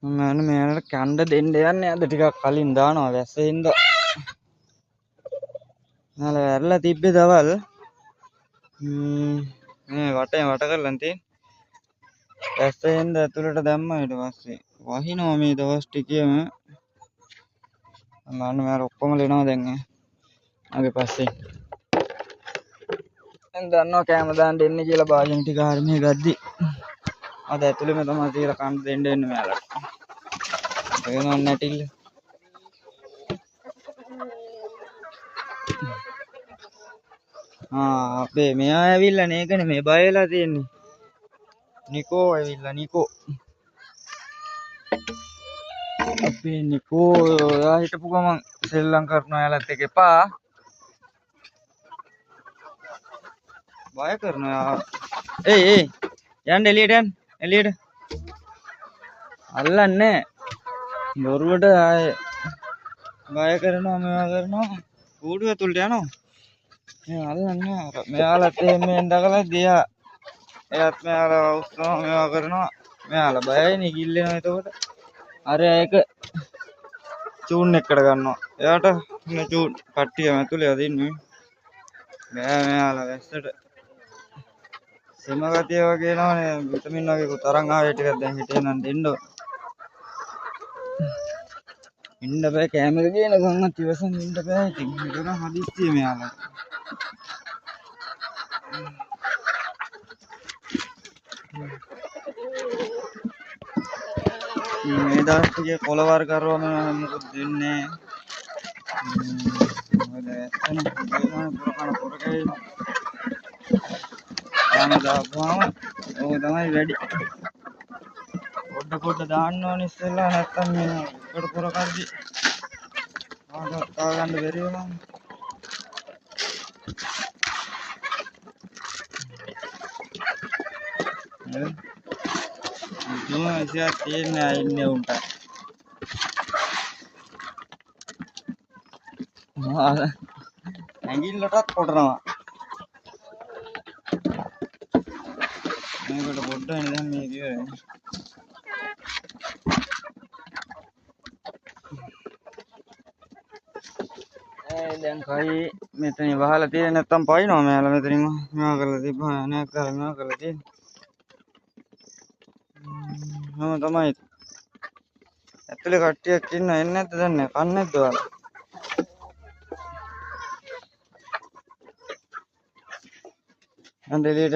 මම මෙයාලට කණ්ඩ දෙන්න යන්නේ අද ටිකක් කලින් දානවා වැස්සෙන්ද. නාල වැරලා තිබ්බේ දවල් මේ වටේ වට කරලා තියෙන වැස්සෙන්ද ඇතුළට දැම්මා ඊට පස්සේ වහිනවා මේ දවස් ටිකේම. මම මෙයාලා ඔක්කොම ලෙනවා දැන් ආගේ පස්සේ දැන් දන්නවා කැම දාන්න දෙන්නේ කියලා භාජන ටික හරිනේ ගද්දි අද ඇතුළේම තමයි තියලා කන්න දෙන්න එන්නේ මෙයාලට. වෙනවන්නේ නැටිල්ල. අපේ මෙයා ඇවිල්ලා නේකනේ මේ බය වෙලා තියෙන්නේ. නිකෝ ඇවිල්ලා නිකෝ. අපේ නිකෝ ඔයා හිටපු ගමන් සෙල්ලම් කරනවා යාලත් එක්ක එපා. බය කරනවා. ඒ යන්න එළියට. අල්ලන්නේ බොරුවට ආයේ බය කරනවා මේවා කරනවා. කූඩුව ඇතුළට යනවා. මේ අල්ලන්නේ මෙයාලත් එහෙම දකලා ගියා. එයාත් මෙයාලා උස්සනවා මේවා කරනවා. මෙයාලා බයයිනේ කිල්ලෙනවා එතකොට. අර ඒක චූන් එකට ගන්නවා. එයාට මේ චූන් කට්ටියම ඇතුලේ අදින්නේ. මෙයාලා වැස්සට සෙම ගතිය වගේ නෝනේ විටමින් වගේ තරම් ආවේ ටිකක් දැන් හිටේ නම් දෙන්න ඕන. ඉන්න බෑ කැමරේ ගේන ගමන් ඉවසන් ඉන්න බෑ. ඉතින් හිතන හදිස්සිය මෙයාලා. මේ දවස් ටිකේ කොළ වර්ග කරවම මොකද දෙන්නේ. මොකද එතන පොරකේ දාපුවාම ඕක තමයි වැඩි. පොඩ දාන්න ඕනේ ඉස්සෙල්ලා නැත්තම් මේ එකට පොර කරදි ආවට තා ගන්න බැරි වෙනවා. දුනා ඉතින් තියෙන්නේ ඉන්නේ උන්ට. ඇඟිල්ලටත් කොටනවා. මේකට පොඩ්ඩක් දැන් මේ ඉවරයි. දැන් කයි මෙතන වහලා තියෙන නැත්තම් පයින්නවා මෙයාලා මෙතනින්ම මේවා කරලා තිබ්බා නෑ කරලා මේවා කරලා තියෙන. තමයි ඇතුලේ කට්ටියක් ඉන්න එන්නේ නැද්ද දන්නේ කන්නේ නැද්ද ඔයාලා? and delete